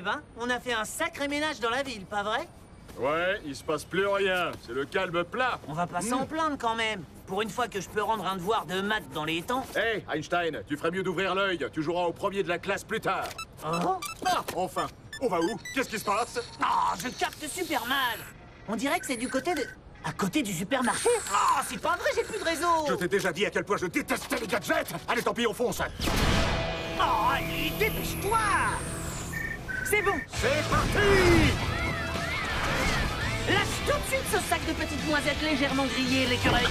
hein? On a fait un sacré ménage dans la ville, pas vrai? Ouais, il se passe plus rien. C'est le calme plat. On va pas s'en plaindre quand même. Pour une fois que je peux rendre un devoir de maths dans les temps. Hé, Einstein, tu ferais mieux d'ouvrir l'œil. Tu joueras au premier de la classe plus tard. Oh? Ah, enfin. On va où? Qu'est-ce qui se passe? Oh, je capte super mal. On dirait que c'est du côté de... À côté du supermarché? Oh, c'est pas vrai, j'ai plus de réseau. Je t'ai déjà dit à quel point je détestais les gadgets. Allez, tant pis, on fonce. Oh, allez, dépêche-toi. C'est bon. C'est parti! Lâche tout de suite ce sac de petites noisettes légèrement grillées, l'écureuil.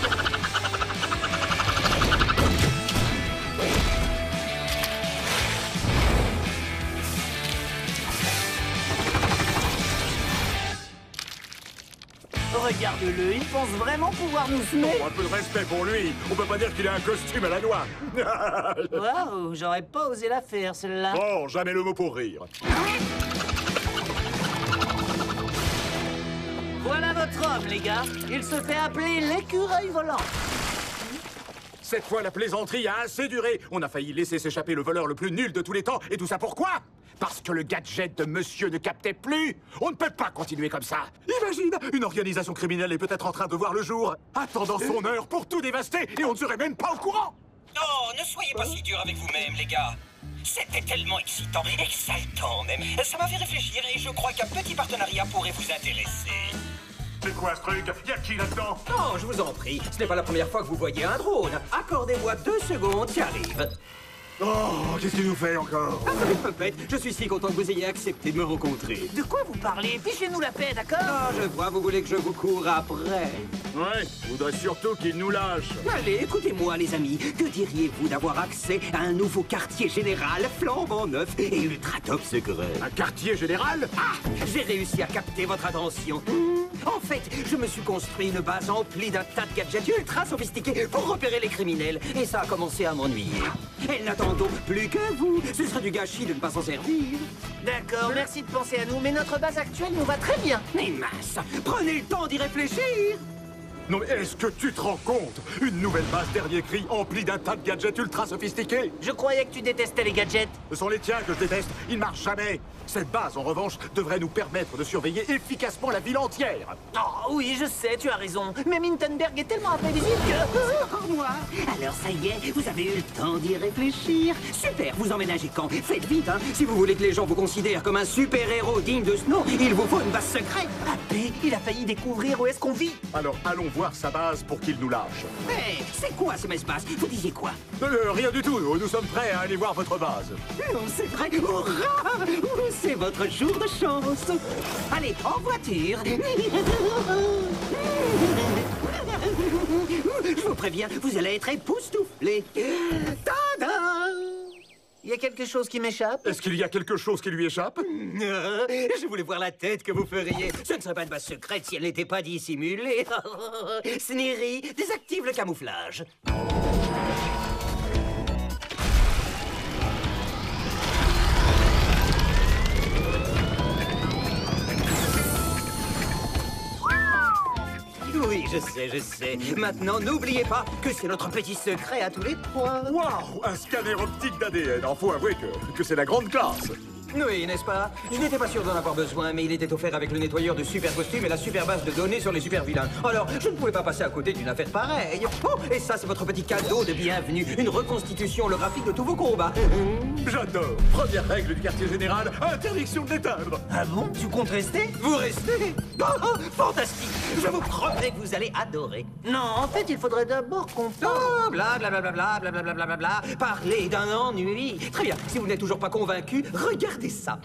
Regarde-le, il pense vraiment pouvoir nous semer. Oh, un peu de respect pour lui. On peut pas dire qu'il a un costume à la noix. Waouh, j'aurais pas osé la faire, celle-là. Bon, jamais le mot pour rire. Voilà votre homme, les gars. Il se fait appeler l'écureuil volant. Cette fois, la plaisanterie a assez duré. On a failli laisser s'échapper le voleur le plus nul de tous les temps. Et tout ça pourquoi? Parce que le gadget de monsieur ne captait plus. On ne peut pas continuer comme ça. Imagine, une organisation criminelle est peut-être en train de voir le jour, attendant son heure pour tout dévaster, et on ne serait même pas au courant. Oh, ne soyez pas si dur avec vous-même, les gars. C'était tellement excitant, exaltant même. Ça m'a fait réfléchir et je crois qu'un petit partenariat pourrait vous intéresser. C'est quoi ce truc? Y'a qui là-dedans? Oh, je vous en prie, ce n'est pas la première fois que vous voyez un drone. Accordez-moi 2 secondes, j'arrive. Oh, qu'est-ce qu'il nous fait encore? Attendez, Puppet, je suis si content que vous ayez accepté de me rencontrer. De quoi vous parlez? Fichez-nous la paix, d'accord? Ah, je vois, vous voulez que je vous cours après. Ouais, je voudrais surtout qu'il nous lâche. Allez, écoutez-moi, les amis. Que diriez-vous d'avoir accès à un nouveau quartier général flambant neuf et ultra top secret? Un quartier général? Ah, j'ai réussi à capter votre attention. En fait, je me suis construit une base emplie d'un tas de gadgets ultra sophistiqués pour repérer les criminels. Et ça a commencé à m'ennuyer. Elles n'attendent donc plus que vous. Ce serait du gâchis de ne pas s'en servir. D'accord, merci de penser à nous, mais notre base actuelle nous va très bien. Mais mince, prenez le temps d'y réfléchir. Non mais est-ce que tu te rends compte? Une nouvelle base dernier cri emplie d'un tas de gadgets ultra sophistiqués. Je croyais que tu détestais les gadgets. Ce sont les tiens que je déteste, ils ne marchent jamais. Cette base, en revanche, devrait nous permettre de surveiller efficacement la ville entière. Oh oui, je sais, tu as raison. Mais Mintenberg est tellement imprévisible que... C'est encore moi. Alors ça y est, vous avez eu le temps d'y réfléchir. Super, vous emménagez quand? Faites vite, hein. Si vous voulez que les gens vous considèrent comme un super-héros digne de ce nom, il vous faut une base secrète. Appé, il a failli découvrir où est-ce qu'on vit. Alors allons voir sa base pour qu'il nous lâche. Hé, c'est quoi ce espace? Vous disiez quoi? Rien du tout, nous sommes prêts à aller voir votre base. Non, c'est vrai. Hurrah! C'est votre jour de chance. Allez, en voiture. Je vous préviens, vous allez être époustouflés. Tada! Il y a quelque chose qui m'échappe? Est-ce qu'il y a quelque chose qui lui échappe? Je voulais voir la tête que vous feriez. Ce ne serait pas une base secrète si elle n'était pas dissimulée. Sneery, désactive le camouflage. Oui, je sais. Maintenant, n'oubliez pas que c'est notre petit secret à tous les trois. Waouh, un scanner optique d'ADN. Faut avouer que c'est la grande classe. Oui, n'est-ce pas? Je n'étais pas sûr d'en avoir besoin, mais il était offert avec le nettoyeur de super costumes et la super base de données sur les super vilains. Alors, je ne pouvais pas passer à côté d'une affaire pareille. Oh, et ça, c'est votre petit cadeau de bienvenue. Une reconstitution holographique de tous vos combats. J'adore. Première règle du quartier général, interdiction de l'éteindre. Ah bon? Tu comptes rester? Vous restez? Oh, fantastique! Je vous promets que vous allez adorer. Non, en fait, il faudrait d'abord qu'on parle. Oh, blablabla, blablabla, parler d'un ennui. Très bien, si vous n'êtes toujours pas convaincu, regardez ça.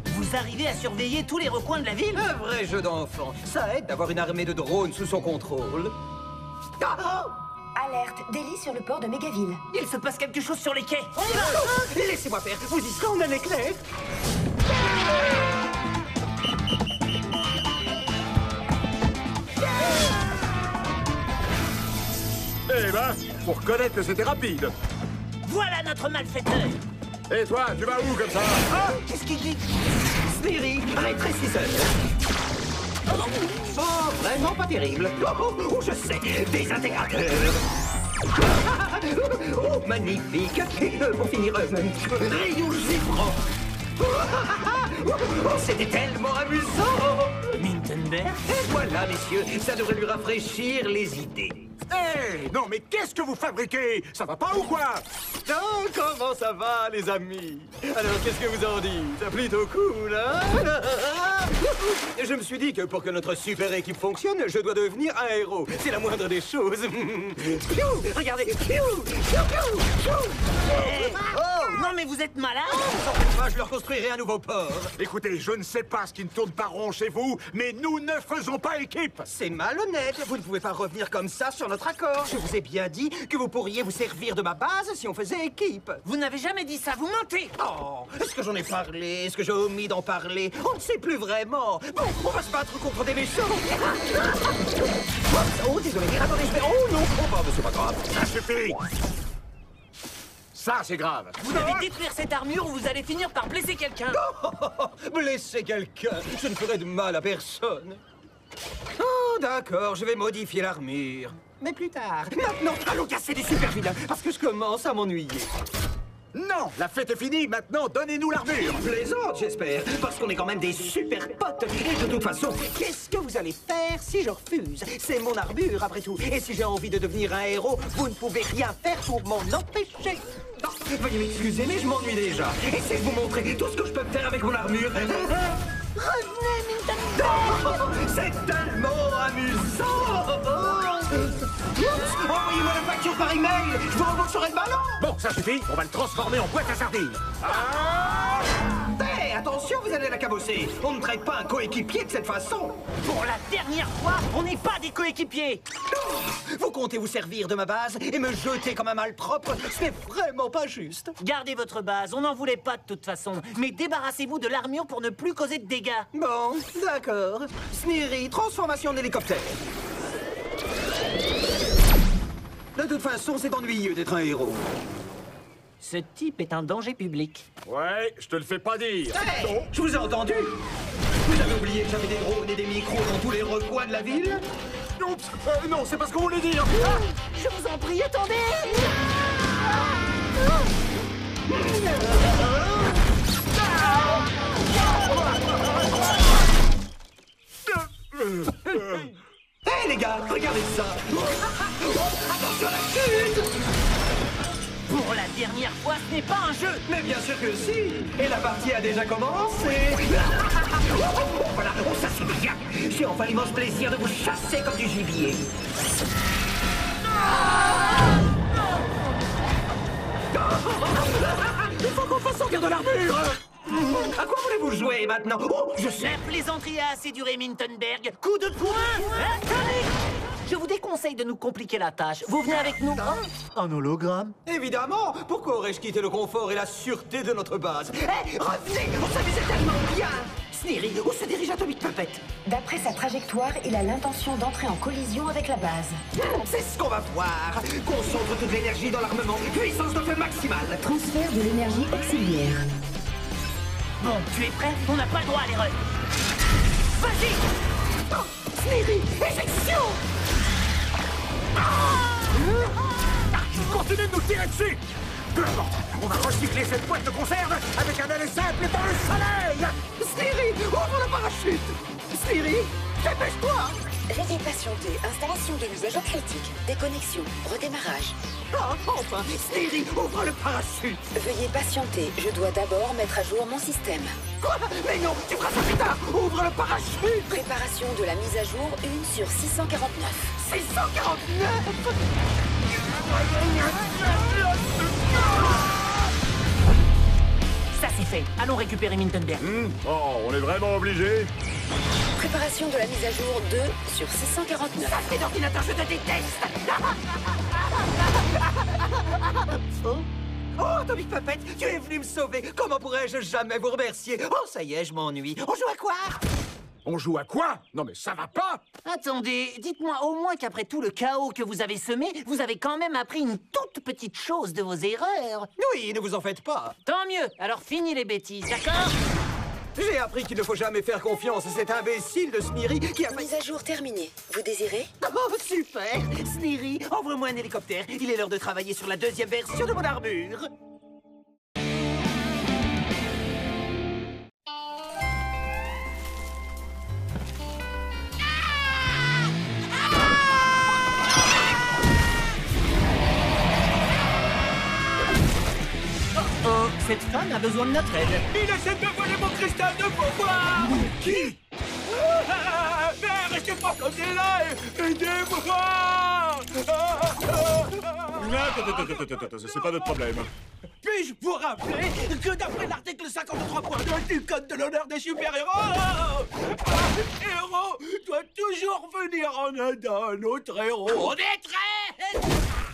Vous arrivez à surveiller tous les recoins de la ville? Un vrai jeu d'enfant. Ça aide d'avoir une armée de drones sous son contrôle. Ah! Alerte, délit sur le port de Mégaville. Il se passe quelque chose sur les quais. On y va! Laissez-moi faire, vous y serez en un éclair. Eh ben, pour reconnaître que c'était rapide. Voilà notre malfaiteur. Et toi, tu vas où comme ça? Ah! Qu'est-ce qu'il dit? Sneery, rétrécisseur. Oh, vraiment pas terrible. Oh, je sais, désintégrateur. Oh, magnifique. Et pour finir, rayon givrant. Oh, c'était tellement amusant. Mintenberg? Et voilà, messieurs, ça devrait lui rafraîchir les idées. Hé, non, mais qu'est-ce que vous fabriquez? Ça va pas ou quoi? Oh, comment ça va, les amis? Alors, qu'est-ce que vous en dites? Plutôt cool, hein? Je me suis dit que pour que notre super équipe fonctionne, je dois devenir un héros. C'est la moindre des choses. Piou, regardez. Piou, piou, piou, piou. Oh, non mais vous êtes malade? Moi, je leur construirai un nouveau port. Écoutez, je ne sais pas ce qui ne tourne pas rond chez vous, mais nous ne faisons pas équipe. C'est malhonnête. Vous ne pouvez pas revenir comme ça sur notre accord. Je vous ai bien dit que vous pourriez vous servir de ma base si on faisait équipe. Vous n'avez jamais dit ça, vous mentez! Oh, est-ce que j'en ai parlé? Est-ce que j'ai omis d'en parler? On ne sait plus vraiment. Bon, on va se battre contre des méchants. Oh, désolé. Attendez, je vais... Oh non, oh, bah, c'est pas grave. Ça suffit. Ça, c'est grave. Vous devez détruire cette armure ou vous allez finir par blesser quelqu'un! Blesser quelqu'un, je ne ferai de mal à personne. Oh, d'accord, je vais modifier l'armure. Mais plus tard. Maintenant, allons casser des super vilains, parce que je commence à m'ennuyer. Non, la fête est finie. Maintenant, donnez-nous l'armure. Plaisante, j'espère, parce qu'on est quand même des super potes. Et de toute façon, qu'est-ce que vous allez faire si je refuse? C'est mon armure, après tout. Et si j'ai envie de devenir un héros, vous ne pouvez rien faire pour m'en empêcher. Non, veuillez m'excuser, mais je m'ennuie déjà. Essayez de vous montrer tout ce que je peux faire avec mon armure. Revenez, Mintenberg! C'est tellement amusant! Envoyez-moi la facture par email! Je vous rembourserai le ballon! Bon, ça suffit. On va le transformer en boîte à sardines. Hé, attention, vous allez la cabosser! On ne traite pas un coéquipier de cette façon! Pour la dernière fois, on n'est pas des coéquipiers! Vous comptez vous servir de ma base et me jeter comme un malpropre? C'est vraiment pas juste! Gardez votre base, on n'en voulait pas de toute façon. Mais débarrassez-vous de l'armure pour ne plus causer de dégâts. Bon, d'accord. Sneery, transformation en hélicoptère. De toute façon, c'est ennuyeux d'être un héros. Ce type est un danger public. Ouais, je te le fais pas dire. Hey, je vous ai entendu! Vous avez oublié que j'avais des drones et des micros dans tous les recoins de la ville? Oups, non, c'est pas ce qu'on voulait dire. Je vous en prie, attendez! Hé les gars, regardez ça! Attention à la chute! Pour la dernière fois, ce n'est pas un jeu! Mais bien sûr que si! Et la partie a déjà commencé! Voilà, oh ça c'est bien! J'ai enfin l'immense plaisir de vous chasser comme du gibier! Il faut qu'on fasse sortir de l'armure! À quoi voulez-vous jouer maintenant? Oh, je sais! La plaisanterie a assez duré, Mintenberg. Coup de poing! Attendez! Je vous déconseille de nous compliquer la tâche. Vous venez avec nous? Un hologramme? Évidemment! Pourquoi aurais-je quitté le confort et la sûreté de notre base? Hé, revenez! On s'amusait tellement bien! Sneery, où se dirige Atomic Puppet? D'après sa trajectoire, il a l'intention d'entrer en collision avec la base. C'est ce qu'on va voir! Concentre toute l'énergie dans l'armement. Puissance de feu maximale! Transfert de l'énergie auxiliaire. Bon, tu es prêt? On n'a pas le droit à l'erreur. Vas-y! Oh, Sneery, éjection! Continue de nous tirer dessus. On va recycler cette boîte de conserve avec un aller simple dans le soleil. Sneery, ouvre le parachute! Sneery, dépêche-toi! Veuillez patienter. Installation de l'usage critique. Déconnexion. Redémarrage. Oh, enfin, Sneery, ouvre le parachute! Veuillez patienter. Je dois d'abord mettre à jour mon système. Quoi? Mais non, tu feras ça plus tard! Ouvre le parachute! Préparation de la mise à jour 1 sur 649. 649! Ça c'est fait. Allons récupérer Mintenberg. Oh, on est vraiment obligé. Préparation de la mise à jour 2 sur 649. Sacré d'ordinateur, je te déteste! Oh, Atomic Puppet, tu es venu me sauver! Comment pourrais-je jamais vous remercier? Oh, ça y est, je m'ennuie. On joue à quoi? On joue à quoi? Non mais ça va pas. Attendez, dites-moi au moins qu'après tout le chaos que vous avez semé, vous avez quand même appris une toute petite chose de vos erreurs. Oui, ne vous en faites pas. Tant mieux. Alors fini les bêtises, d'accord? J'ai appris qu'il ne faut jamais faire confiance à cet imbécile de Sneery qui a failli... Mise à jour terminée. Vous désirez? Oh, super! Sneery, envoie-moi un hélicoptère. Il est l'heure de travailler sur la deuxième version de mon armure. Oh, cette femme a besoin de notre aide. Il essaie de me voler mon cristal de pouvoir! Qui? Mais restez pas planté là! Aidez-moi! Attends, c'est pas notre problème. Puis-je vous rappeler que d'après l'article 53.2 du Code de l'honneur des super-héros, un héros doit toujours venir en aide à un autre héros en détresse!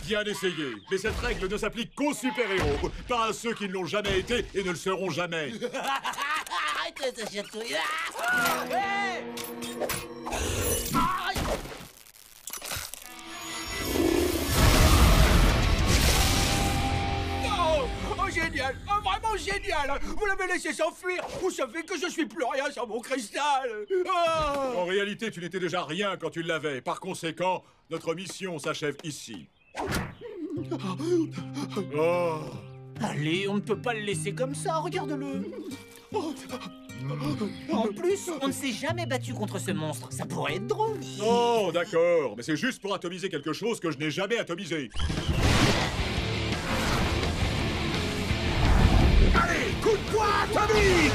Bien essayé, mais cette règle ne s'applique qu'aux super-héros, pas à ceux qui ne l'ont jamais été et ne le seront jamais. Arrête de te chatouiller. Oh, génial! Oh, vraiment génial! Vous l'avez laissé s'enfuir! Vous savez que je suis plus rien sans mon cristal! Oh. En réalité, tu n'étais déjà rien quand tu l'avais. Par conséquent, notre mission s'achève ici. Oh. Allez, on ne peut pas le laisser comme ça, regarde-le. En plus, on ne s'est jamais battu contre ce monstre. Ça pourrait être drôle. Oh, d'accord, mais c'est juste pour atomiser quelque chose que je n'ai jamais atomisé. Allez, coup de poing atomique!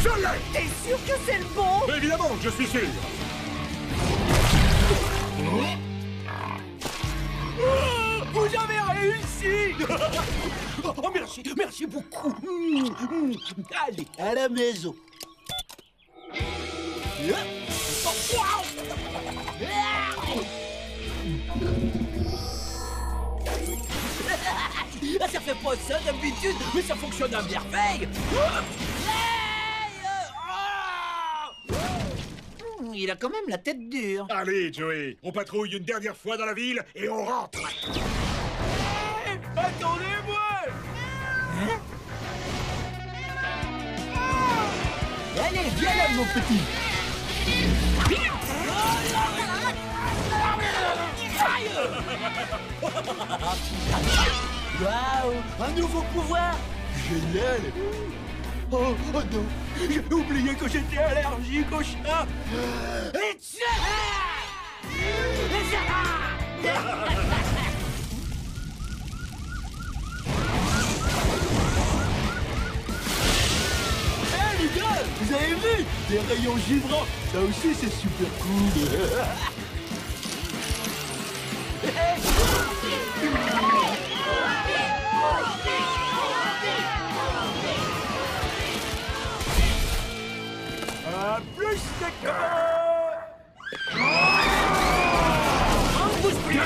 Je l'ai! T'es sûr que c'est le bon? Mais évidemment que je suis sûr. Vous avez réussi! Oh, merci, merci beaucoup! Allez, à la maison! Ça fait pas ça d'habitude, mais ça fonctionne à merveille. Il a quand même la tête dure. Allez, Joey, on patrouille une dernière fois dans la ville et on rentre. Attendez-moi! Allez, viens là, mon petit. Waouh, un nouveau pouvoir. Génial! Oh non! J'ai oublié que j'étais allergique au chat! Hé les gars, vous avez vu? Des rayons givrants, ça aussi c'est super cool. Plus de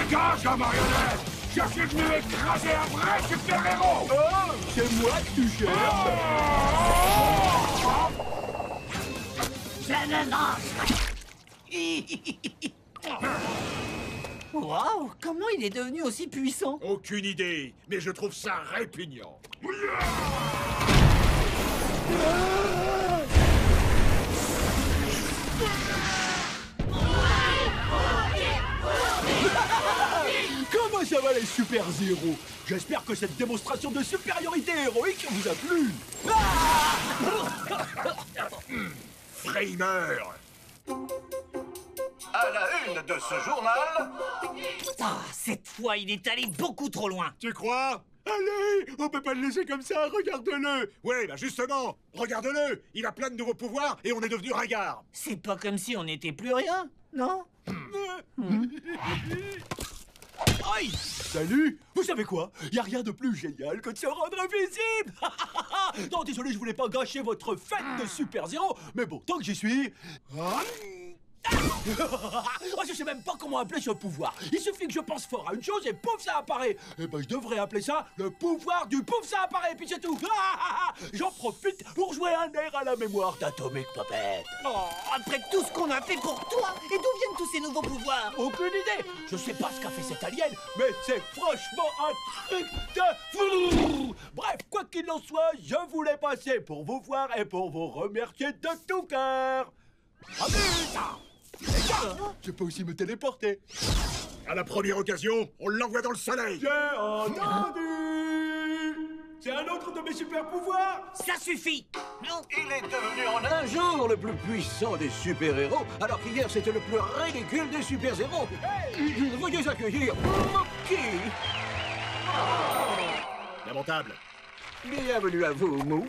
Dégage, la marionnette! Je suis venu écraser un vrai super-héros! Oh, c'est moi que tu cherches. Waouh, comment il est devenu aussi puissant? Aucune idée, mais je trouve ça répugnant. Comment ça va les super-héros? J'espère que cette démonstration de supériorité héroïque vous a plu. Framer. À la une de ce journal, Ah, cette fois, il est allé beaucoup trop loin. Tu crois? Allez, on peut pas le laisser comme ça, regarde-le. Ouais, bah justement, regarde-le. Il a plein de nouveaux pouvoirs et on est devenu ringard. C'est pas comme si on n'était plus rien, non? Aïe! Salut! Vous savez quoi? Y a rien de plus génial que de se rendre invisible! Non, désolé, je voulais pas gâcher votre fête de super-héros, mais bon, tant que j'y suis... Oh, je sais même pas comment appeler ce pouvoir. Il suffit que je pense fort à une chose et pouf, ça apparaît. Eh ben, je devrais appeler ça le pouvoir du pouf, ça apparaît, puis c'est tout. J'en profite pour jouer un air à la mémoire d'Atomic Puppet. Oh, après tout ce qu'on a fait pour toi, et d'où viennent tous ces nouveaux pouvoirs? Aucune idée. Je sais pas ce qu'a fait cet alien, mais c'est franchement un truc de... Bref, quoi qu'il en soit, je voulais passer pour vous voir et pour vous remercier de tout cœur. Je peux aussi me téléporter. À la première occasion, on l'envoie dans le soleil. J'ai entendu. C'est un autre de mes super pouvoirs. Ça suffit. Il est devenu en Un jour, le plus puissant des super-héros, alors qu'hier, c'était le plus ridicule des super-héros. Veuillez accueillir Moki. Lamentable. Bienvenue à vous, Mou.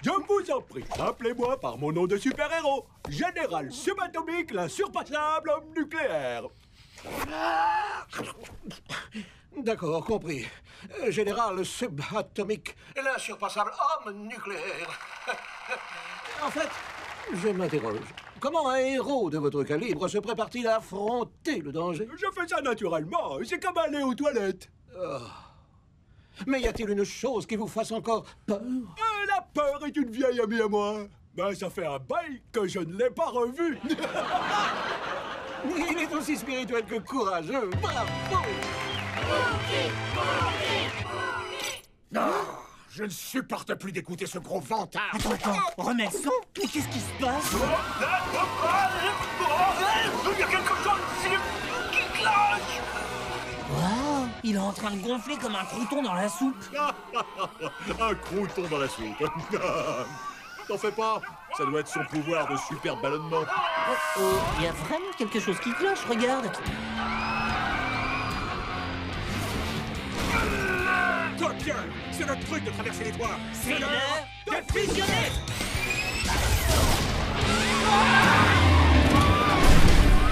Je vous en prie, appelez-moi par mon nom de super-héros. Général subatomique, l'insurpassable homme nucléaire. D'accord, compris. Général subatomique, l'insurpassable homme nucléaire. En fait, je m'interroge. Comment un héros de votre calibre se prépare-t-il à affronter le danger? Je fais ça naturellement, c'est comme aller aux toilettes. Mais y a-t-il une chose qui vous fasse encore peur? La peur est une vieille amie à moi. Ben, ça fait un bail que je ne l'ai pas revu. Il est aussi spirituel que courageux. Bravo! Non, je ne supporte plus d'écouter ce gros vantard. Attends, remets le son. Mais qu'est-ce qui se passe? Il y a quelque chose ici qui cloche. Waouh, il est en train de gonfler comme un crouton dans la soupe. Un crouton dans la soupe. T'en fais pas, ça doit être son pouvoir de super ballonnement. Oh, il y a vraiment quelque chose qui cloche, regarde. Toi, tiens, c'est notre truc de traverser les toits. C'est l'heure de fusionner.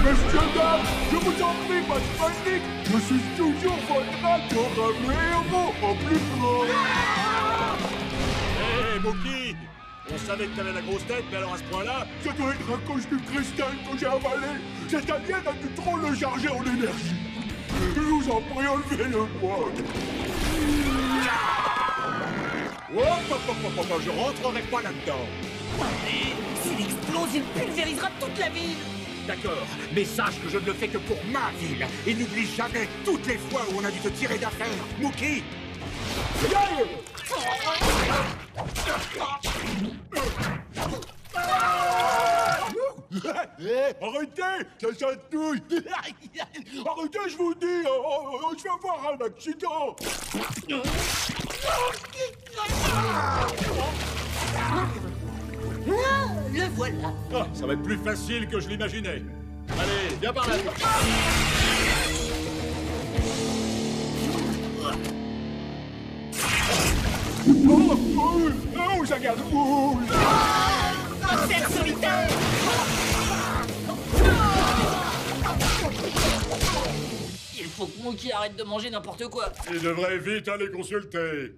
Messieurs, dames, je vous en prie, pas de panique. Je suis toujours votre adorable héros au plus grand. Hé, Moki, on savait que t'avais la grosse tête, mais alors à ce point-là... Ça doit être à cause du cristal que j'ai avalé. Cet alien a dû trop le charger en énergie. Je vous en prie, enlevez-le-moi. Je rentrerai pas là-dedans. S'il explose, il pulvérisera toute la ville. D'accord, mais sache que je ne le fais que pour ma ville. Et n'oublie jamais toutes les fois où on a dû te tirer d'affaire. Mookie! Arrêtez, ça chatouille. Arrêtez, je vous dis, je vais avoir un accident. Ah, le voilà. Ah, ça va être plus facile que je l'imaginais. Allez, viens par là. Oh, ça garde boule. Un cerf solitaire. Il faut que Mookie arrête de manger n'importe quoi. Il devrait vite aller consulter.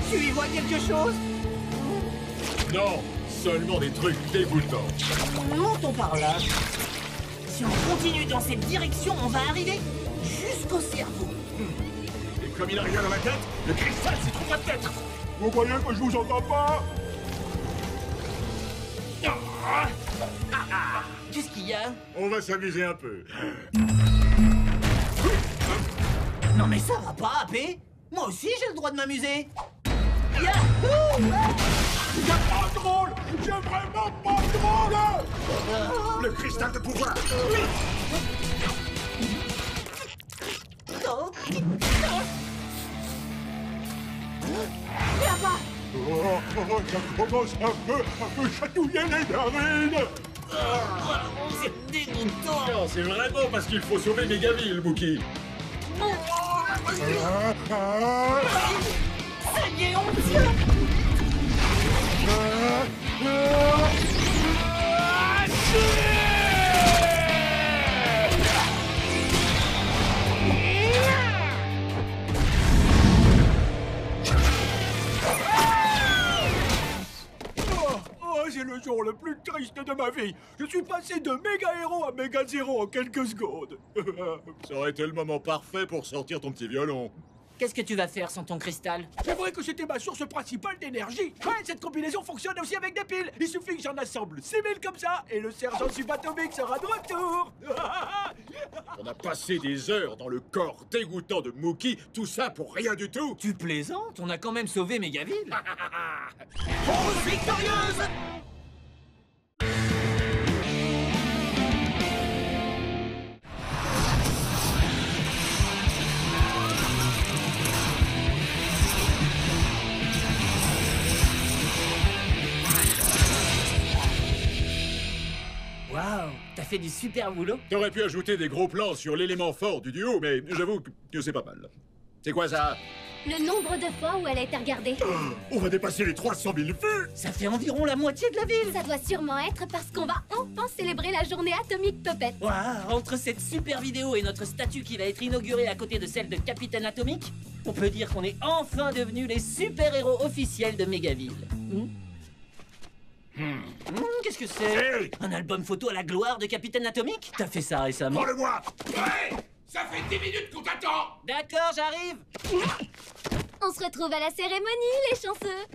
Tu y vois quelque chose? Non, seulement des trucs dégoûtants. Montons par là. Si on continue dans cette direction, on va arriver jusqu'au cerveau. Et comme il a rien dans la tête, le cristal s'y trouvera peut-être. Vous croyez que je vous entends pas? Qu'est-ce qu'il y a? On va s'amuser un peu. Non mais ça va pas, AP. Moi aussi j'ai le droit de m'amuser. Yahoo! C'est pas drôle. C'est vraiment pas drôle. Le cristal de pouvoir. Oh. Là-bas. Ça commence à me chatouiller les narines. C'est dégoûtant. Non, c'est vraiment parce qu'il faut sauver Mégaville, Mookie. Ça y est, on tient. triste de ma vie. Je suis passé de méga héros à méga zéro en quelques secondes. Ça aurait été le moment parfait pour sortir ton petit violon. Qu'est-ce que tu vas faire sans ton cristal? C'est vrai que c'était ma source principale d'énergie. Ouais, cette combinaison fonctionne aussi avec des piles. Il suffit que j'en assemble 6000 comme ça et le sergent subatomique sera de retour. On a passé des heures dans le corps dégoûtant de Mookie, tout ça pour rien du tout. Tu plaisantes? On a quand même sauvé Mégaville. Rose victorieuse! Waouh, t'as fait du super boulot. T'aurais pu ajouter des gros plans sur l'élément fort du duo, mais j'avoue que c'est pas mal. C'est quoi ça? Le nombre de fois où elle a été regardée. On va dépasser les 300 000 vues. Ça fait environ la moitié de la ville. Ça doit sûrement être parce qu'on va enfin célébrer la journée atomique Puppet. Waouh, entre cette super vidéo et notre statue qui va être inaugurée à côté de celle de Capitaine Atomique, on peut dire qu'on est enfin devenus les super-héros officiels de Mégaville. Qu'est-ce que c'est? Hey! Un album photo à la gloire de Capitaine Atomique? T'as fait ça récemment? Prends-le-moi. Ouais! Ça fait 10 minutes qu'on t'attend! D'accord, j'arrive. On se retrouve à la cérémonie, les chanceux.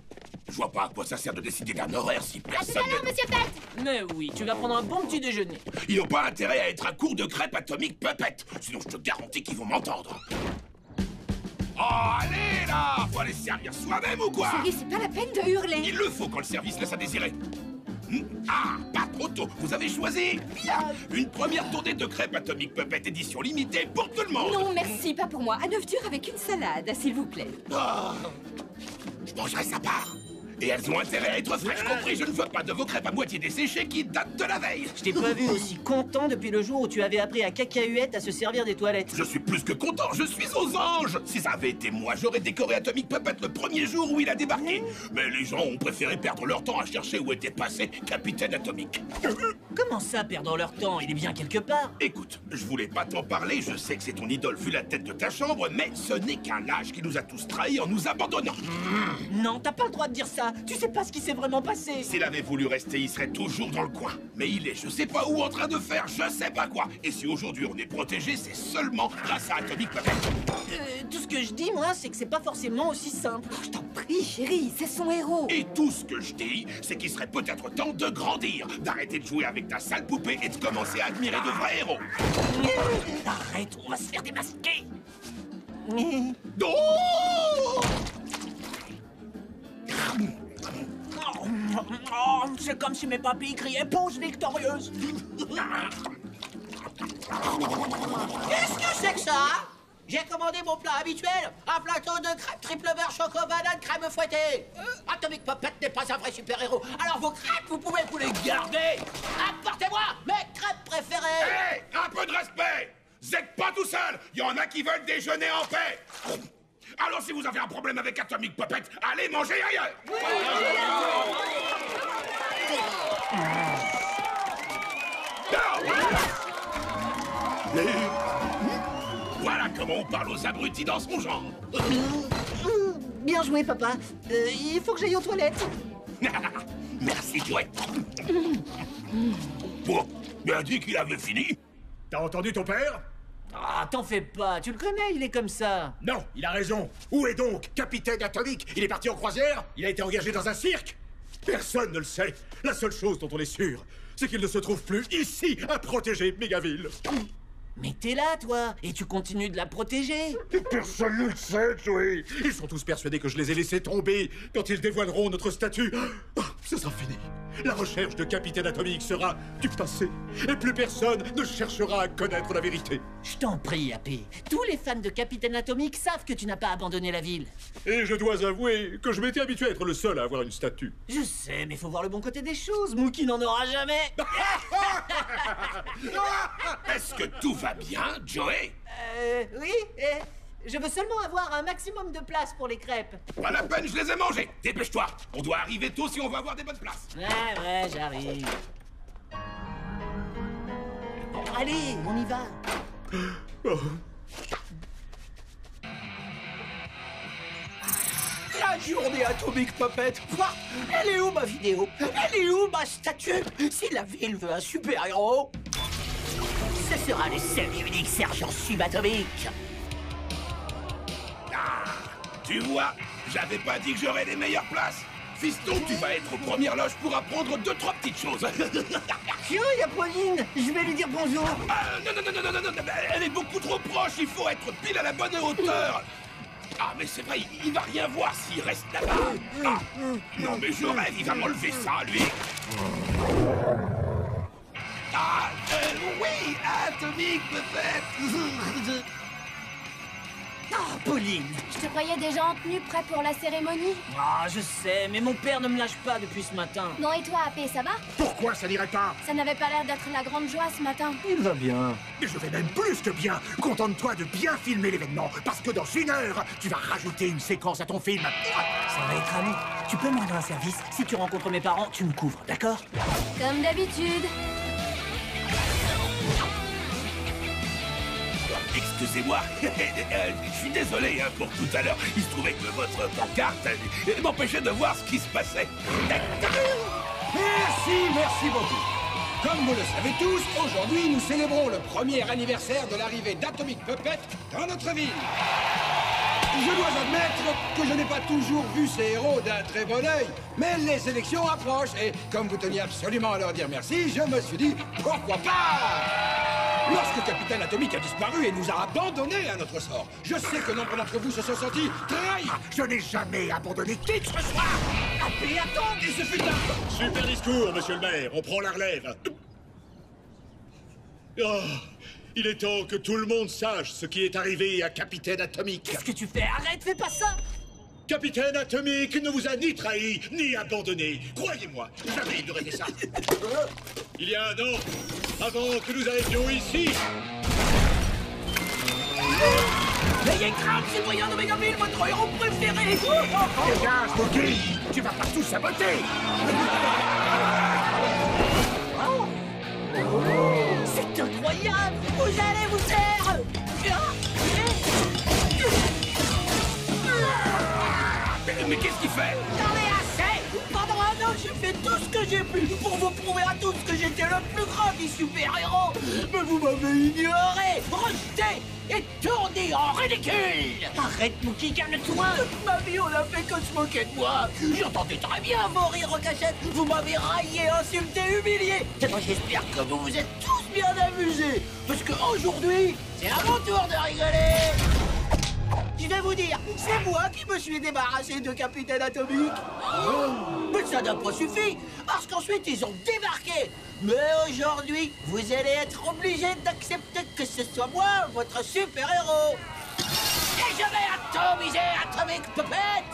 Je vois pas à quoi ça sert de décider d'un horaire si À tout personne... à l'heure, monsieur Pet. Mais oui, tu vas prendre un bon petit déjeuner. Ils n'ont pas intérêt à être à court de crêpes atomiques Puppet. Sinon, je te garantis qu'ils vont m'entendre. Oh, allez, là! Faut aller se servir soi-même ou quoi? Chérie, c'est pas la peine de hurler. Il le faut quand le service laisse à désirer. Ah, pas trop tôt. Vous avez choisi? Bien! Une première tournée de crêpes atomiques Puppet édition limitée pour tout le monde. Non, merci, pas pour moi. Un œuf dur avec une salade, s'il vous plaît. Ah, je mangerai sa part. Et elles ont intérêt à être fraîches compris. Je ne veux pas de vos crêpes à moitié desséchées qui datent de la veille. Je t'ai pas vu aussi content depuis le jour où tu avais appris à Cacahuète à se servir des toilettes. Je suis plus que content, je suis aux anges. Si ça avait été moi, j'aurais décoré Atomic Puppet le premier jour où il a débarqué. Mais les gens ont préféré perdre leur temps à chercher où était passé Capitaine Atomique. Comment ça, perdre leur temps? Il est bien quelque part. Écoute, je voulais pas t'en parler, je sais que c'est ton idole vu la tête de ta chambre, mais ce n'est qu'un lâche qui nous a tous trahis en nous abandonnant. Non, t'as pas le droit de dire ça. Tu sais pas ce qui s'est vraiment passé. S'il avait voulu rester, il serait toujours dans le coin. Mais il est je sais pas où en train de faire je sais pas quoi. Et si aujourd'hui on est protégé, c'est seulement grâce à Atomic Puppet. Tout ce que je dis, moi, c'est que c'est pas forcément aussi simple. Je t'en prie, chérie, c'est son héros. Et tout ce que je dis, c'est qu'il serait peut-être temps de grandir, d'arrêter de jouer avec ta sale poupée et de commencer à admirer de vrais héros. Arrête, on va se faire démasquer. Non! Oh, c'est comme si mes papilles criaient pause victorieuse. Qu'est-ce que c'est que ça? J'ai commandé mon plat habituel, un plateau de crêpes triple beurre choco banane crème fouettée. Atomic Puppet n'est pas un vrai super-héros, alors vos crêpes, vous pouvez vous les garder. Apportez-moi mes crêpes préférées. Hé! Un peu de respect! Vous êtes pas tout seul! Il y en a qui veulent déjeuner en paix! Alors si vous avez un problème avec Atomic Puppet, allez manger ailleurs! Voilà comment on parle aux abrutis dans son genre! Bien joué, papa. Il faut que j'aille aux toilettes. Merci, Joey. Bon, il a dit qu'il avait fini. T'as entendu ton père? Ah, t'en fais pas, tu le connais, il est comme ça. Non, il a raison. Où est donc Capitaine Atomique? Il est parti en croisière? Il a été engagé dans un cirque? Personne ne le sait. La seule chose dont on est sûr, c'est qu'il ne se trouve plus ici à protéger Mégaville. Mais t'es là, toi, et tu continues de la protéger. Personne ne le sait, Joey. Ils sont tous persuadés que je les ai laissés tomber. Quand ils dévoileront notre statut, ce sera fini. La recherche de Capitaine Atomique sera du passé. Et plus personne ne cherchera à connaître la vérité. Je t'en prie, Happy. Tous les fans de Capitaine Atomique savent que tu n'as pas abandonné la ville. Et je dois avouer que je m'étais habitué à être le seul à avoir une statue. Je sais, mais faut voir le bon côté des choses. Mookie n'en aura jamais. Est-ce que tout va bien, Joey? Oui, je veux seulement avoir un maximum de place pour les crêpes. Pas la peine, je les ai mangés. Dépêche-toi. On doit arriver tôt si on veut avoir des bonnes places. Ouais, j'arrive. Allez, on y va. La Journée atomique, Puppet. Quoi? Elle est où ma vidéo? Elle est où ma statue? Si la ville veut un super-héros, ce sera le seul et unique sergent subatomique. Ah, tu vois, j'avais pas dit que j'aurais les meilleures places. Fiston, tu vas être aux premières loges pour apprendre 2-3 petites choses. Tiens, il y a Pauline. Je vais lui dire bonjour. Ah, non, elle est beaucoup trop proche, il faut être pile à la bonne hauteur. Ah, mais c'est vrai, il va rien voir s'il reste là-bas. Ah, non, mais je rêve, il va m'enlever ça, lui. Ah, oui, atomique, peut-être. Ah, Pauline. Je te croyais déjà en tenue, prêt pour la cérémonie. Ah, je sais, mais mon père ne me lâche pas depuis ce matin. Bon, et toi, AP, ça va? Pourquoi ça n'irait pas? Ça n'avait pas l'air d'être la grande joie ce matin. Il va bien. Mais je vais même plus que bien. Contente-toi de bien filmer l'événement, parce que dans 1 heure, tu vas rajouter une séquence à ton film. Ça va être à nous. Tu peux me rendre un service? Si tu rencontres mes parents, tu me couvres, d'accord? Comme d'habitude. Excusez-moi, je suis désolé hein, pour tout à l'heure. Il se trouvait que votre pancarte m'empêchait de voir ce qui se passait. Merci beaucoup. Comme vous le savez tous, aujourd'hui nous célébrons le 1er anniversaire de l'arrivée d'Atomic Puppet dans notre ville. Je dois admettre que je n'ai pas toujours vu ces héros d'un très bon œil, mais les élections approchent et comme vous teniez absolument à leur dire merci, je me suis dit pourquoi pas. Lorsque Capitaine Atomique a disparu et nous a abandonnés à notre sort, je sais que nombre d'entre vous se sont sentis trahis. Je n'ai jamais abandonné qui que ce soit. Appelez, attends, et ce fut un... Super discours, monsieur le maire. On prend la relève. Oh, il est temps que tout le monde sache ce qui est arrivé à Capitaine Atomique. Qu'est-ce que tu fais? Arrête, fais pas ça! Capitaine Atomique ne vous a ni trahi, ni abandonné. Croyez-moi, jamais il n'aurait fait ça. Il y a 1 an, avant que nous arrivions ici... Ayez crainte, citoyen de Mégaville, votre héros préféré. Dégage, Boogie. Tu vas pas tout saboter. C'est incroyable. Vous allez vous taire. Mais qu'est-ce qu'il fait? J'en ai assez. Pendant 1 an, j'ai fait tout ce que j'ai pu pour vous prouver à tous que j'étais le plus grand des super-héros. Mais vous m'avez ignoré, rejeté et tourné en ridicule. Arrête, Mookie, calme-toi. Toute ma vie, on a fait que se moquer de moi. J'entendais très bien vos rires en cachette. Vous m'avez raillé, insulté, humilié. Alors j'espère que vous vous êtes tous bien amusés. Parce qu'aujourd'hui, c'est à mon tour de rigoler. Je vais vous dire, c'est moi qui me suis débarrassé de Capitaine Atomique. Mais ça n'a pas suffi, parce qu'ensuite ils ont débarqué. Mais aujourd'hui, vous allez être obligés d'accepter que ce soit moi, votre super-héros. Et je vais atomiser Atomic Puppet.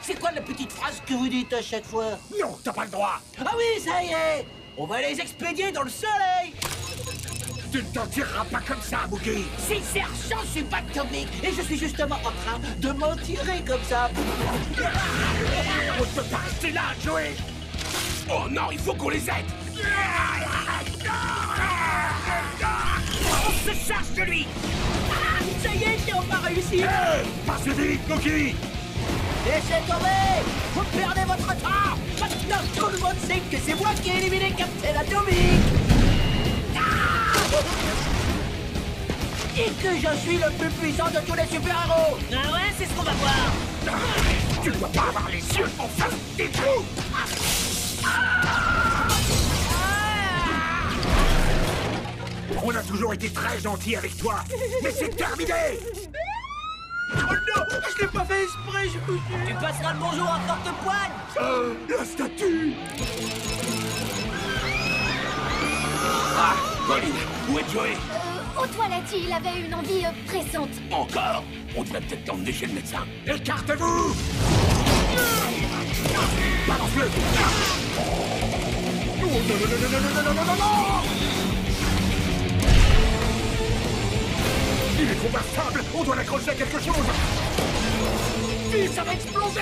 C'est quoi la petite phrase que vous dites à chaque fois? Non, t'as pas le droit. Ah oui, ça y est. On va les expédier dans le soleil. Tu ne t'en tireras pas comme ça, Boogie. Si, sergent subatomique. Et je suis justement en train de m'en tirer comme ça. On ne peut pas rester là, Joey. Oh non, il faut qu'on les aide. On se charge de lui. Ah, ça y est, j'ai enfin réussi. Hey, pas si vite, Boogie. Laissez tomber. Vous perdez votre temps. Maintenant, tout le monde sait que c'est moi qui ai éliminé Capitaine Atomique. Et que je suis le plus puissant de tous les super-héros. Ah ouais, c'est ce qu'on va voir. Tu ne dois pas avoir les yeux en face des trous. On a toujours été très gentils avec toi, mais c'est terminé. Oh non, je l'ai pas fait exprès, je vous jure. Tu passeras le bonjour à porte-poigne. La statue. Ah, Pauline, où est Joey? Aux toilettes, il avait une envie pressante. Encore? On devrait peut-être l'emmener chez le médecin. Écartez-vous. Balance-le. Oh, non. Il est combustible. On doit l'accrocher à quelque chose. Vite, ça va exploser.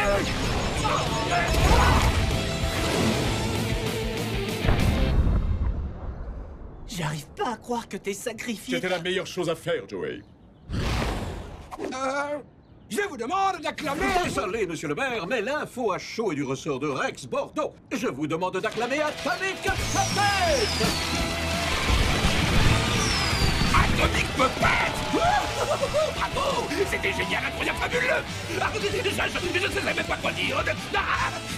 J'arrive pas à croire que t'es sacrifié. C'était la meilleure chose à faire, Joey. Je vous demande d'acclamer... Désolé, monsieur le maire, mais l'info à chaud est du ressort de Rex Bordeaux. Je vous demande d'acclamer Atomic Puppet! Atomic Puppet! Bravo! C'était génial, incroyable, fabuleux! Je ne sais même pas quoi dire.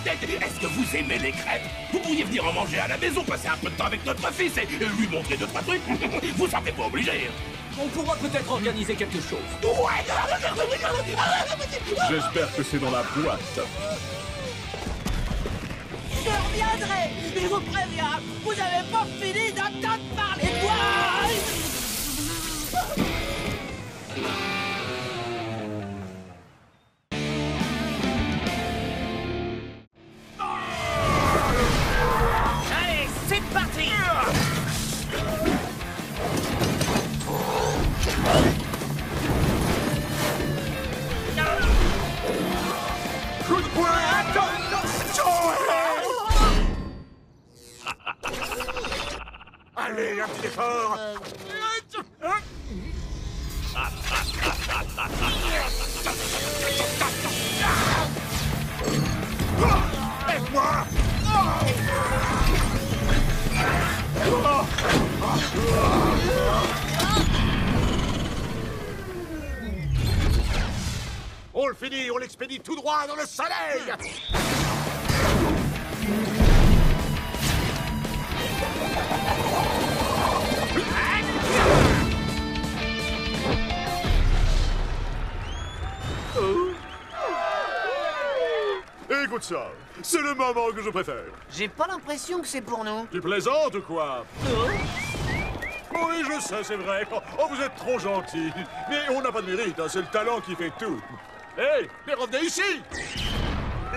Est-ce que vous aimez les crêpes? Vous pourriez venir en manger à la maison, passer un peu de temps avec notre fils et lui montrer 2-3 trucs. Vous sentez pas obligé. On pourra peut-être organiser quelque chose. Ouais! J'espère que c'est dans la boîte. Je reviendrai, mais je vous préviens, vous avez pas fini d'entendre parler de moi. Allez, c'est parti! Coup de poing Allez, un petit effort. Aide-moi. On le finit, on l'expédie tout droit dans le soleil. Écoute ça, c'est le moment que je préfère. J'ai pas l'impression que c'est pour nous. Tu plaisantes ou quoi? Oui, je sais, c'est vrai. Oh, vous êtes trop gentil. Mais on n'a pas de mérite, hein, c'est le talent qui fait tout. Hé, mais revenez ici!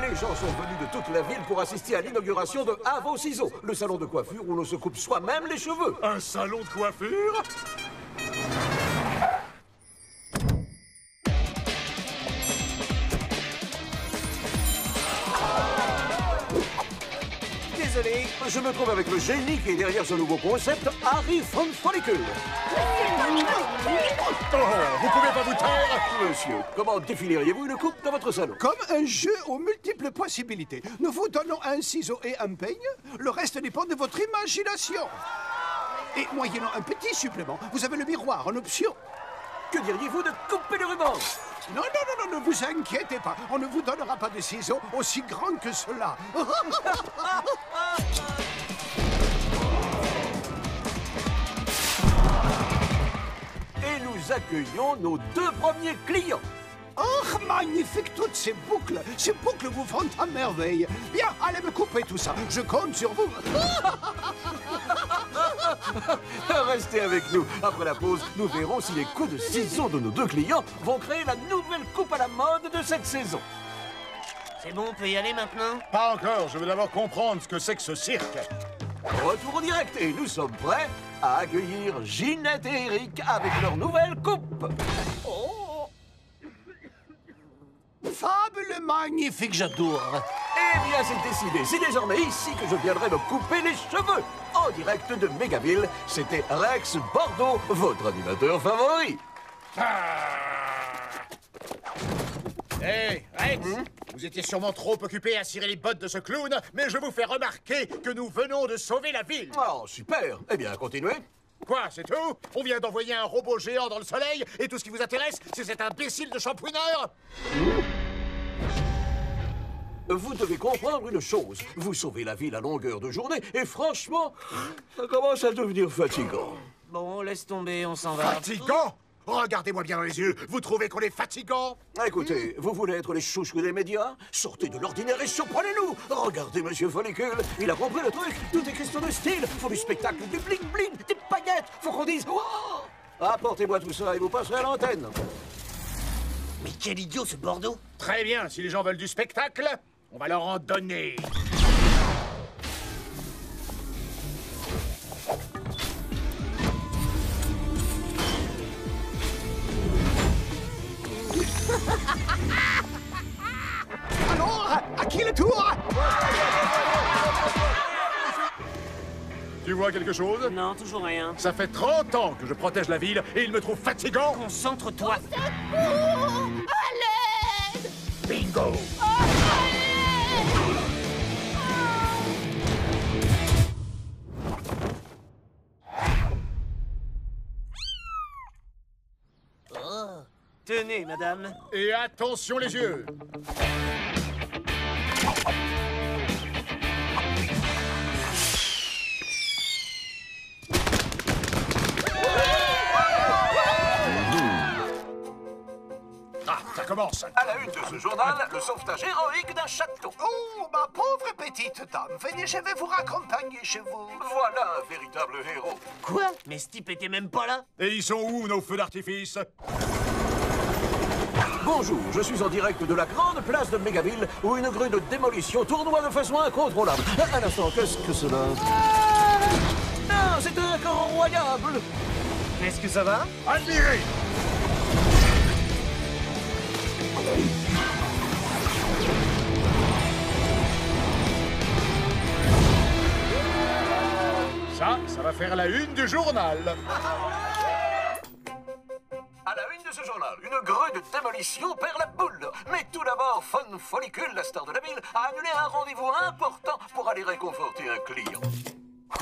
Les gens sont venus de toute la ville pour assister à l'inauguration de Avo Ciseaux, le salon de coiffure où l'on se coupe soi-même les cheveux. Un salon de coiffure? Désolé, je me trouve avec le génie qui est derrière ce nouveau concept, Harry von Follicule. Oh, vous pouvez pas vous taire? Monsieur, comment définiriez-vous une coupe dans votre salon? Comme un jeu aux multiples possibilités. Nous vous donnons un ciseau et un peigne. Le reste dépend de votre imagination. Et moyennant un petit supplément, vous avez le miroir en option. Que diriez-vous de couper le ruban? Non, non, non, ne vous inquiétez pas. On ne vous donnera pas de ciseaux aussi grands que cela. Et nous accueillons nos 2 premiers clients. Oh, magnifique, toutes ces boucles. Ces boucles vous font à merveille. Bien, allez me couper tout ça. Je compte sur vous. Restez avec nous. Après la pause, nous verrons si les coups de ciseaux de nos 2 clients vont créer la nouvelle coupe à la mode de cette saison. C'est bon, on peut y aller maintenant? Pas encore, je veux d'abord comprendre ce que c'est que ce cirque. Retour au direct et nous sommes prêts à accueillir Ginette et Eric avec leur nouvelle coupe. Fabule magnifique, j'adore. Eh bien, c'est décidé. C'est désormais ici que je viendrai me couper les cheveux. En direct de Mégaville, c'était Rex Bordeaux, votre animateur favori. Hé, Rex, vous étiez sûrement trop occupé à cirer les bottes de ce clown, mais je vous fais remarquer que nous venons de sauver la ville. Oh, super. Eh bien, continuez. Quoi, c'est tout? On vient d'envoyer un robot géant dans le soleil, et tout ce qui vous intéresse, c'est cet imbécile de shampooineur? Vous devez comprendre une chose. Vous sauvez la ville à longueur de journée, et franchement, ça commence à devenir fatigant. Bon, laisse tomber, on s'en va. Fatigant? Regardez-moi bien dans les yeux. Vous trouvez qu'on est fatigant? Écoutez, vous voulez être les chouchous des médias? Sortez de l'ordinaire et surprenez-nous! Regardez Monsieur Follicule, il a compris le truc. Tout est question de style. Faut du spectacle, du bling-bling, des paillettes. Faut qu'on dise « Wow !» Apportez-moi tout ça et vous passerez à l'antenne. Mais quel idiot, ce Bordeaux! Très bien, si les gens veulent du spectacle, on va leur en donner. Alors, à qui le tour? Tu vois quelque chose? Non, toujours rien. Ça fait 30 ans que je protège la ville et il me trouve fatigant. Concentre-toi. Allez! Bingo! Tenez, madame. Et attention les yeux! Ah, ça commence! À la une de ce journal, le sauvetage héroïque d'un château. Oh, ma pauvre petite dame, venez, je vais vous raccompagner chez vous. Voilà un véritable héros. Quoi? Mais ce type était même pas là. Et ils sont où nos feux d'artifice? Bonjour, je suis en direct de la grande place de Mégaville où une grue de démolition tournoie de façon incontrôlable. Un instant, qu'est-ce que cela? Ah, c'est incroyable! Est-ce que ça va? Admirez! Ça va faire la une du journal. À la une de ce journal, une grue de démolition perd la boule. Mais tout d'abord, Fun Follicule, la star de la ville, a annulé un rendez-vous important pour aller réconforter un client.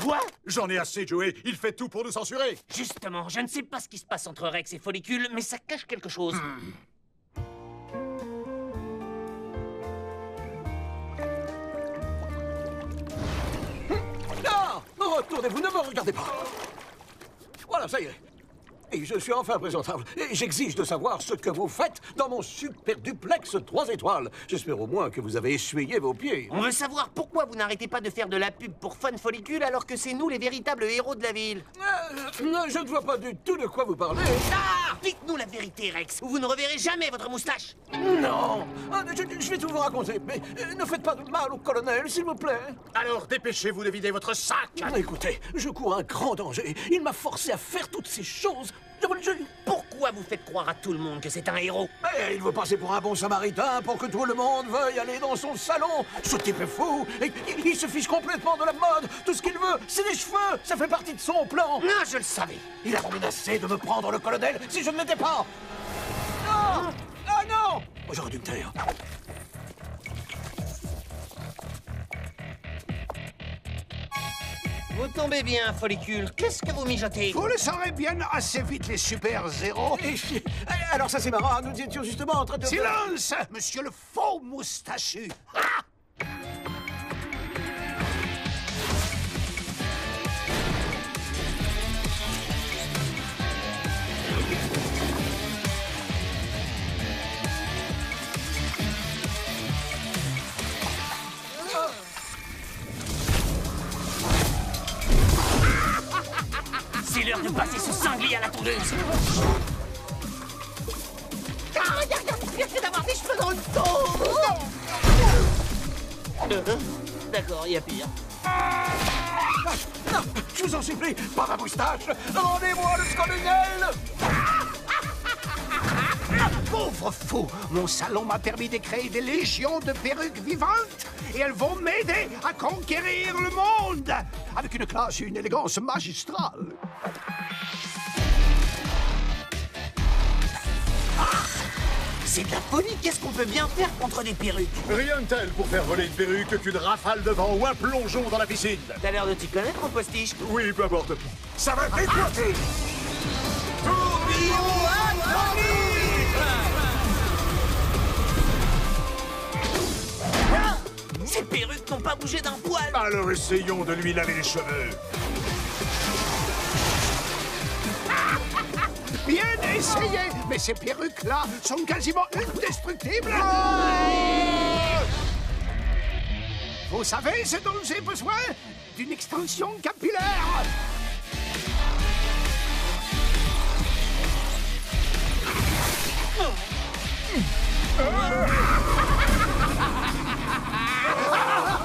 Quoi? J'en ai assez, Joey. Il fait tout pour nous censurer. Justement, je ne sais pas ce qui se passe entre Rex et Follicule, mais ça cache quelque chose. Non! Retournez-vous, ne me regardez pas. Voilà, ça y est. Et je suis enfin présentable. Et j'exige de savoir ce que vous faites dans mon super duplex 3 étoiles. J'espère au moins que vous avez essuyé vos pieds. On veut savoir pourquoi vous n'arrêtez pas de faire de la pub pour Fun Follicule alors que c'est nous les véritables héros de la ville. Je ne vois pas du tout de quoi vous parlez. Ah! Dites-nous la vérité, Rex, ou vous ne reverrez jamais votre moustache. Non! Je vais tout vous raconter, mais ne faites pas de mal au colonel, s'il vous plaît. Alors dépêchez-vous de vider votre sac. Écoutez, je cours un grand danger. Il m'a forcé à faire toutes ces choses. Je vous le jure. Pourquoi vous faites croire à tout le monde que c'est un héros? Il veut passer pour un bon samaritain pour que tout le monde veuille aller dans son salon. Ce type est fou. Et il se fiche complètement de la mode. Tout ce qu'il veut, c'est des cheveux. Ça fait partie de son plan. Non, je le savais. Il a menacé de me prendre le colonel si je ne l'étais pas. Non! Ah non! J'aurais dû me taire. Vous tombez bien, Follicule. Qu'est-ce que vous mijotez? Vous le saurez bien assez vite, les super-héros. Alors ça c'est marrant, nous étions justement en train de... Silence, monsieur le faux moustachu. Ah! C'est l'heure de passer ce sanglier à la tondeuse. Ah, regarde, il vient d'avoir des cheveux dans le dos. D'accord, il y a pire. Non, je vous en supplie, pas ma moustache. Rendez-moi le colonel. Pauvre fou, mon salon m'a permis de créer des légions de perruques vivantes et elles vont m'aider à conquérir le monde avec une classe et une élégance magistrale. C'est de la folie. Qu'est-ce qu'on peut bien faire contre des perruques? Rien de tel pour faire voler une perruque qu'une rafale de vent ou un plongeon dans la piscine. T'as l'air de t'y connaître, mon postiche. Oui, peu importe. Ça va décoiffer. Ces perruques n'ont pas bougé d'un poil. Alors essayons de lui laver les cheveux. Bien essayé, mais ces perruques-là sont quasiment indestructibles. Vous savez ce dont j'ai besoin? D'une extension capillaire.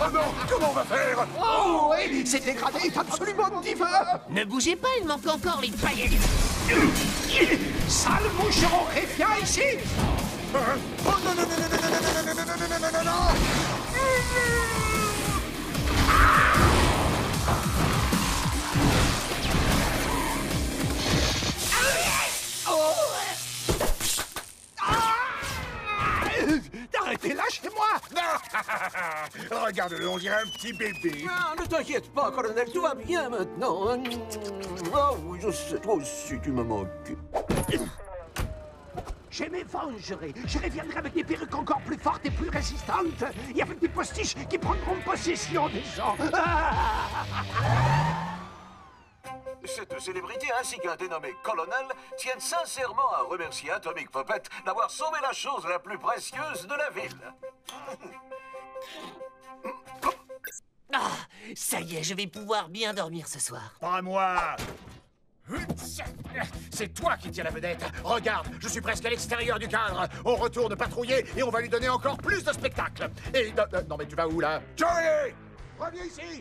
Oh non, comment on va faire? Oh oui, ces dégradés est absolument divin. Ne bougez pas, il manque encore les paillettes. Sale moucheron réfia ici. Oh non, non, non, non, non, non, non, non, non, non, non, non. Arrêtez là. Regarde-le, on dirait un petit bébé. Ah, ne t'inquiète pas, colonel, tout va bien maintenant. Oh oui, je sais, toi aussi, tu me manques. Je me vengerai. Je reviendrai avec des perruques encore plus fortes et plus résistantes. Et avec des postiches qui prendront possession des gens. Cette célébrité ainsi qu'un dénommé colonel tiennent sincèrement à remercier Atomic Puppet d'avoir sauvé la chose la plus précieuse de la ville. Ah, ça y est, je vais pouvoir bien dormir ce soir. Pas moi. C'est toi qui tiens la vedette. Regarde, je suis presque à l'extérieur du cadre. On retourne patrouiller et on va lui donner encore plus de spectacles. Et... non mais tu vas où là? Joey! Reviens ici!